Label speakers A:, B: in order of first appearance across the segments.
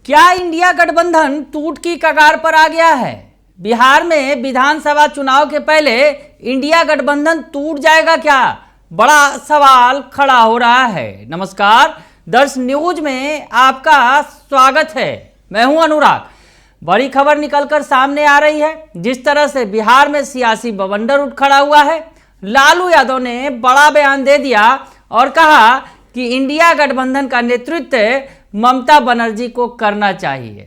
A: क्या इंडिया गठबंधन टूट की कगार पर आ गया है? बिहार में विधानसभा चुनाव के पहले इंडिया गठबंधन टूट जाएगा क्या? बड़ा सवाल खड़ा हो रहा है। नमस्कार, दर्श न्यूज में आपका स्वागत है। मैं हूं अनुराग। बड़ी खबर निकलकर सामने आ रही है। जिस तरह से बिहार में सियासी बवंडर उठ खड़ा हुआ है, लालू यादव ने बड़ा बयान दे दिया और कहा कि इंडिया गठबंधन का नेतृत्व ममता बनर्जी को करना चाहिए।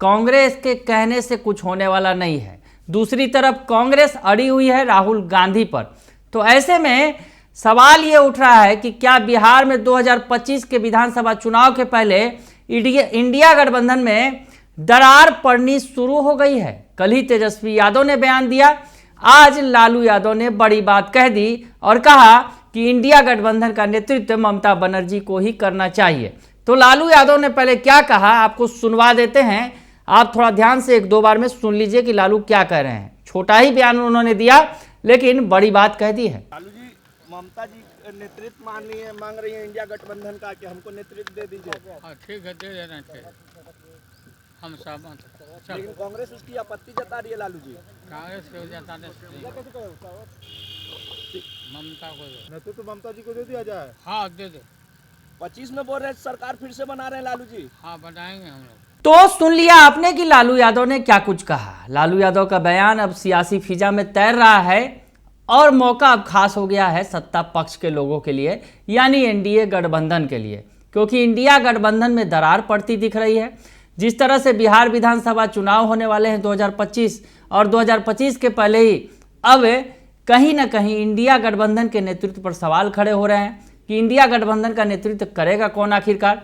A: कांग्रेस के कहने से कुछ होने वाला नहीं है। दूसरी तरफ कांग्रेस अड़ी हुई है राहुल गांधी पर। तो ऐसे में सवाल ये उठ रहा है कि क्या बिहार में 2025 के विधानसभा चुनाव के पहले इंडिया गठबंधन में दरार पड़नी शुरू हो गई है? कल ही तेजस्वी यादव ने बयान दिया, आज लालू यादव ने बड़ी बात कह दी और कहा कि इंडिया गठबंधन का नेतृत्व ममता बनर्जी को ही करना चाहिए। तो लालू यादव ने पहले क्या कहा, आपको सुनवा देते हैं। आप थोड़ा ध्यान से एक दो बार में सुन लीजिए कि लालू क्या कह रहे हैं। छोटा ही बयान उन्होंने दिया, लेकिन बड़ी बात कह दी है।
B: लालू जी, ममता जी नेतृत्व मांग रही है इंडिया गठबंधन का कि हमको नेतृत्व दे दीजिए।
C: हाँ ठीक है, दे देना चाहिए, हम सब।
B: लेकिन कांग्रेस उसकी आपत्ति जता रही है। लालू जी,
C: कांग्रेस को जताने ममता को दो।
B: नेतृत्व तो ममता जी को दे दिया जाए।
C: हाँ दे दो।
B: 25 में बोल रहे हैं सरकार फिर से बना रहे हैं लालू जी।
C: हाँ बनाएंगे हम लोग।
A: तो सुन लिया आपने कि लालू यादव ने क्या कुछ कहा। लालू यादव का बयान अब सियासी फिजा में तैर रहा है और मौका अब खास हो गया है सत्ता पक्ष के लोगों के लिए, यानी एनडीए गठबंधन के लिए, क्योंकि इंडिया गठबंधन में दरार पड़ती दिख रही है। जिस तरह से बिहार विधानसभा चुनाव होने वाले हैं 2025 और 2025 के पहले ही अब कहीं ना कहीं इंडिया गठबंधन के नेतृत्व पर सवाल खड़े हो रहे हैं कि इंडिया गठबंधन का नेतृत्व करेगा कौन आखिरकार।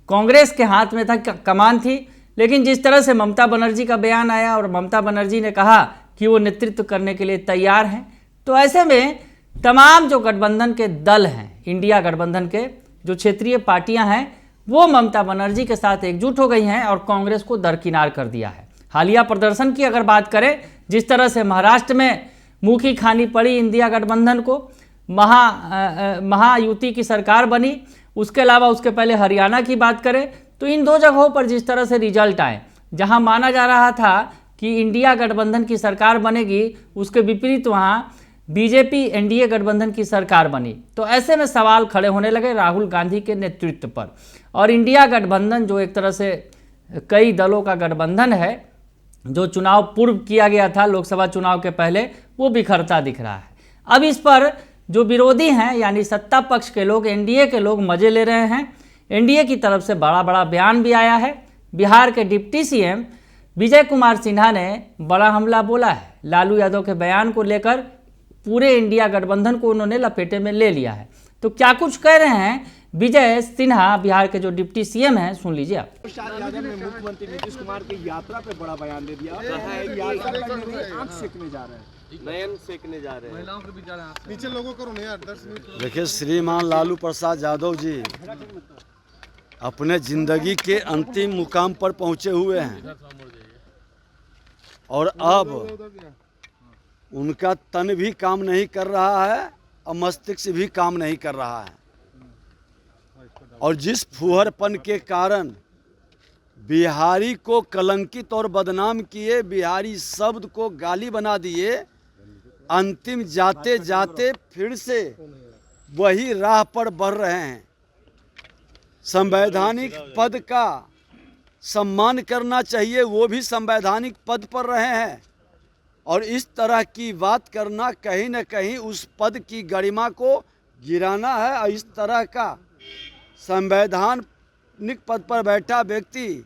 A: कांग्रेस के हाथ में था, कमान थी, लेकिन जिस तरह से ममता बनर्जी का बयान आया और ममता बनर्जी ने कहा कि वो नेतृत्व करने के लिए तैयार हैं, तो ऐसे में तमाम जो गठबंधन के दल हैं, इंडिया गठबंधन के जो क्षेत्रीय पार्टियां हैं, वो ममता बनर्जी के साथ एकजुट हो गई हैं और कांग्रेस को दरकिनार कर दिया है। हालिया प्रदर्शन की अगर बात करें, जिस तरह से महाराष्ट्र में मुखी खानी पड़ी इंडिया गठबंधन को, महायुति की सरकार बनी, उसके अलावा उसके पहले हरियाणा की बात करें तो इन दो जगहों पर जिस तरह से रिजल्ट आए, जहां माना जा रहा था कि इंडिया गठबंधन की सरकार बनेगी, उसके विपरीत वहां बीजेपी एनडीए गठबंधन की सरकार बनी। तो ऐसे में सवाल खड़े होने लगे राहुल गांधी के नेतृत्व पर। और इंडिया गठबंधन जो एक तरह से कई दलों का गठबंधन है, जो चुनाव पूर्व किया गया था लोकसभा चुनाव के पहले, वो बिखरता दिख रहा है। अब इस पर जो विरोधी हैं, यानी सत्ता पक्ष के लोग, एनडीए के लोग मजे ले रहे हैं। एनडीए की तरफ से बड़ा बड़ा बयान भी आया है। बिहार के डिप्टी सीएम विजय कुमार सिन्हा ने बड़ा हमला बोला है। लालू यादव के बयान को लेकर पूरे इंडिया गठबंधन को उन्होंने लपेटे में ले लिया है। तो क्या कुछ कह रहे हैं विजय सिन्हा, बिहार के जो डिप्टी सीएम हैं, सुन लीजिए आप।
B: यादव ने मुख्यमंत्री नीतीश कुमार की यात्रा पे बड़ा बयान दे दिया। यात्रा पे मेरी आंख सेकने जा रहे हैं, नयन सेकने जा रहे हैं, महिलाओं के बीच नीचे लोगों करो नहीं यार।
D: देखिए, श्रीमान लालू प्रसाद यादव जी अपने जिंदगी के अंतिम मुकाम पर पहुंचे हुए हैं और अब उनका तन भी काम नहीं कर रहा है और मस्तिष्क भी काम नहीं कर रहा है। और जिस फुहरपन के कारण बिहारी को कलंकित और बदनाम किए, बिहारी शब्द को गाली बना दिए, अंतिम जाते जाते फिर से वही राह पर बढ़ रहे हैं। संवैधानिक पद का सम्मान करना चाहिए, वो भी संवैधानिक पद पर रहे हैं। और इस तरह की बात करना कहीं न कहीं उस पद की गरिमा को गिराना है। और इस तरह का संवैधानिक पद पर बैठा व्यक्ति,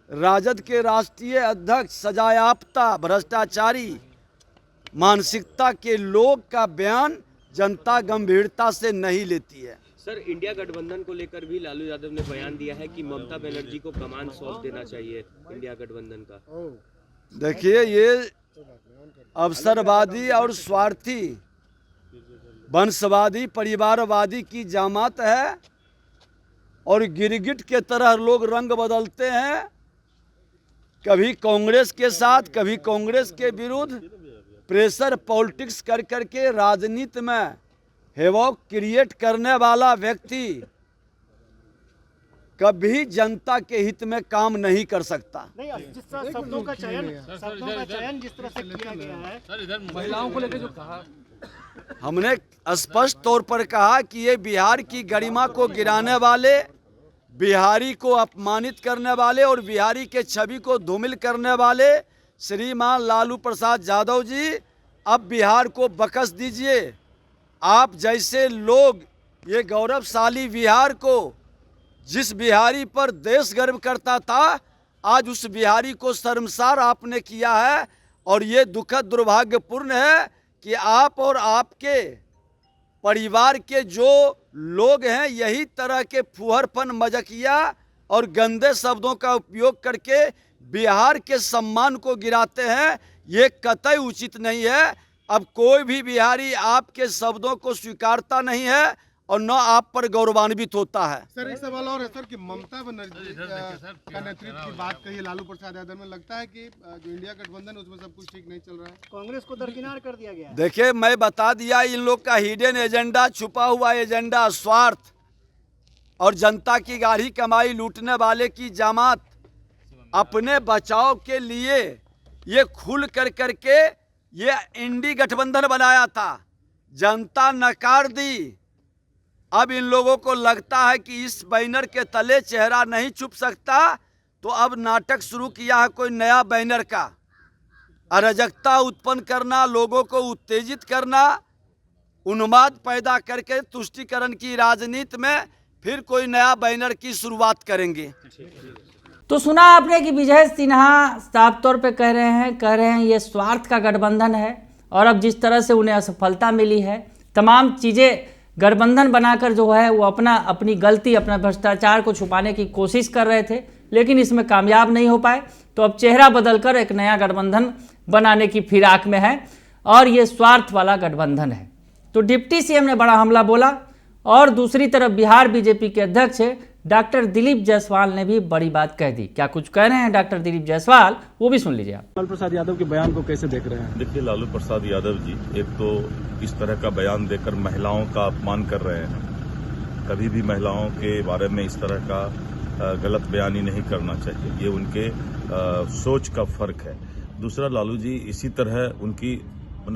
D: राजद के राष्ट्रीय अध्यक्ष, सजायाफ्ता भ्रष्टाचारी मानसिकता के लोग का बयान जनता गंभीरता से नहीं लेती है।
E: सर, इंडिया गठबंधन को लेकर भी लालू यादव ने बयान दिया है कि ममता बनर्जी को कमान सौंप देना चाहिए इंडिया गठबंधन का।
D: देखिए, ये अवसरवादी और स्वार्थी, वंशवादी, परिवारवादी की जमात है और गिरगिट के तरह लोग रंग बदलते हैं, कभी कांग्रेस के साथ, कभी कांग्रेस के विरुद्ध। प्रेशर पॉलिटिक्स कर करके राजनीति में हेवॉक क्रिएट करने वाला व्यक्ति कभी जनता के हित में काम नहीं कर सकता।
F: नहीं, जिस तरह शब्दों का चयन जिस तरह से किया गया है,
C: महिलाओं को लेकर जो कहा,
D: हमने स्पष्ट तौर पर कहा कि ये बिहार की गरिमा को गिराने वाले, बिहारी को अपमानित करने वाले और बिहारी के छवि को धूमिल करने वाले श्रीमान लालू प्रसाद यादव जी, अब बिहार को बख्श दीजिए। आप जैसे लोग ये गौरवशाली बिहार को, जिस बिहारी पर देश गर्व करता था, आज उस बिहारी को शर्मसार आपने किया है। और ये दुखद दुर्भाग्यपूर्ण है कि आप और आपके परिवार के जो लोग हैं यही तरह के फुहरपन, मजाकिया और गंदे शब्दों का उपयोग करके बिहार के सम्मान को गिराते हैं। ये कतई उचित नहीं है। अब कोई भी बिहारी आपके शब्दों को स्वीकारता नहीं है और न आप पर गौरवान्वित होता है।
B: सर एक सवाल और है सर कि ममता बनर्जी का नेतृत्व की बात कही लालू प्रसाद यादव में, लगता है कि जो इंडिया गठबंधन उसमें सब कुछ ठीक नहीं चल रहा है,
F: कांग्रेस को दरकिनार कर दिया गया है।
D: देखिए, मैं बता दिया, इन लोग का हिडन एजेंडा, छुपा हुआ एजेंडा, स्वार्थ और जनता की गाढ़ी कमाई लूटने वाले की जमात अपने बचाव के लिए ये खुल कर करके ये इंडी गठबंधन बनाया था। जनता नकार दी। अब इन लोगों को लगता है कि इस बैनर के तले चेहरा नहीं छुप सकता, तो अब नाटक शुरू किया है कोई नया बैनर का। अराजकता उत्पन्न करना, लोगों को उत्तेजित करना, उन्माद पैदा करके तुष्टीकरण की राजनीति में फिर कोई नया बैनर की शुरुआत करेंगे।
A: तो सुना आपने कि विजय सिन्हा साफ तौर पे कह रहे हैं ये स्वार्थ का गठबंधन है। और अब जिस तरह से उन्हें असफलता मिली है, तमाम चीज़ें गठबंधन बनाकर जो है वो अपनी गलती, अपना भ्रष्टाचार को छुपाने की कोशिश कर रहे थे, लेकिन इसमें कामयाब नहीं हो पाए। तो अब चेहरा बदलकर एक नया गठबंधन बनाने की फिराक में है और ये स्वार्थ वाला गठबंधन है। तो डिप्टी सीएम ने बड़ा हमला बोला। और दूसरी तरफ बिहार बीजेपी के अध्यक्ष डॉक्टर दिलीप जायसवाल ने भी बड़ी बात कह दी। क्या कुछ कह रहे हैं डॉक्टर दिलीप जायसवाल, वो भी सुन लीजिए आप।
B: लालू प्रसाद यादव के बयान को कैसे देख रहे हैं?
G: देखिए, लालू प्रसाद यादव जी एक तो इस तरह का बयान देकर महिलाओं का अपमान कर रहे हैं। कभी भी महिलाओं के बारे में इस तरह का गलत बयानी नहीं करना चाहिए। ये उनके सोच का फर्क है। दूसरा, लालू जी इसी तरह उनकी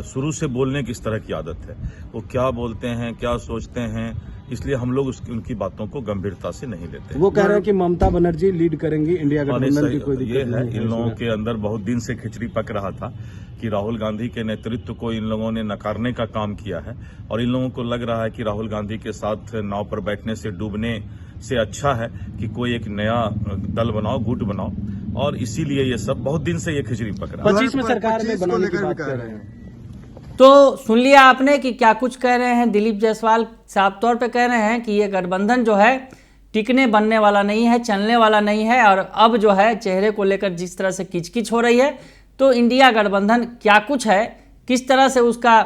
G: शुरू से बोलने की इस तरह की आदत है। वो क्या बोलते हैं, क्या सोचते हैं, इसलिए हम लोग उनकी बातों को गंभीरता से नहीं लेते।
B: वो कह रहे हैं कि ममता बनर्जी लीड करेंगी इंडिया गठबंधन की, कोई
G: ये है, इन लोगों के अंदर बहुत दिन से खिचड़ी पक रहा था कि राहुल गांधी के नेतृत्व को इन लोगों ने नकारने का काम किया है। और इन लोगों को लग रहा है कि राहुल गांधी के साथ नाव पर बैठने से डूबने से अच्छा है कि कोई एक नया दल बनाओ, गुट बनाओ। और इसीलिए ये सब बहुत दिन से ये खिचड़ी पक रहा है।
B: 25 में सरकार में बनाने की बात कर रहे हैं।
A: तो सुन लिया आपने कि क्या कुछ कह रहे हैं दिलीप जायसवाल। साफ तौर पे कह रहे हैं कि ये गठबंधन जो है टिकने बनने वाला नहीं है, चलने वाला नहीं है। और अब जो है चेहरे को लेकर जिस तरह से किचकिच हो रही है, तो इंडिया गठबंधन क्या कुछ है, किस तरह से उसका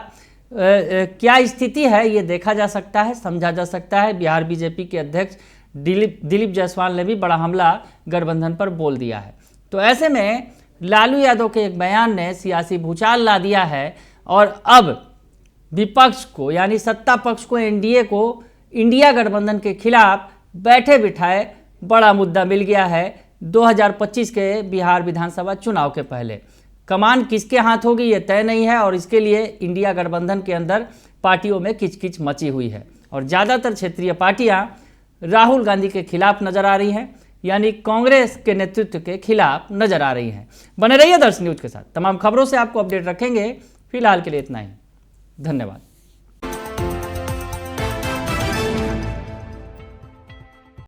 A: क्या स्थिति है, ये देखा जा सकता है, समझा जा सकता है। बिहार बीजेपी के अध्यक्ष दिलीप जायसवाल ने भी बड़ा हमला गठबंधन पर बोल दिया है। तो ऐसे में लालू यादव के एक बयान ने सियासी भूचाल ला दिया है। और अब विपक्ष को, यानी सत्ता पक्ष को, एनडीए को इंडिया गठबंधन के खिलाफ बैठे बिठाए बड़ा मुद्दा मिल गया है। 2025 के बिहार विधानसभा चुनाव के पहले कमान किसके हाथ होगी ये तय नहीं है। और इसके लिए इंडिया गठबंधन के अंदर पार्टियों में किचकिच मची हुई है। और ज़्यादातर क्षेत्रीय पार्टियां राहुल गांधी के खिलाफ नजर आ रही हैं, यानी कांग्रेस के नेतृत्व के खिलाफ नजर आ रही हैं। बने रहिए दर्श न्यूज के साथ, तमाम खबरों से आपको अपडेट रखेंगे। फिलहाल के लिए इतना ही, धन्यवाद।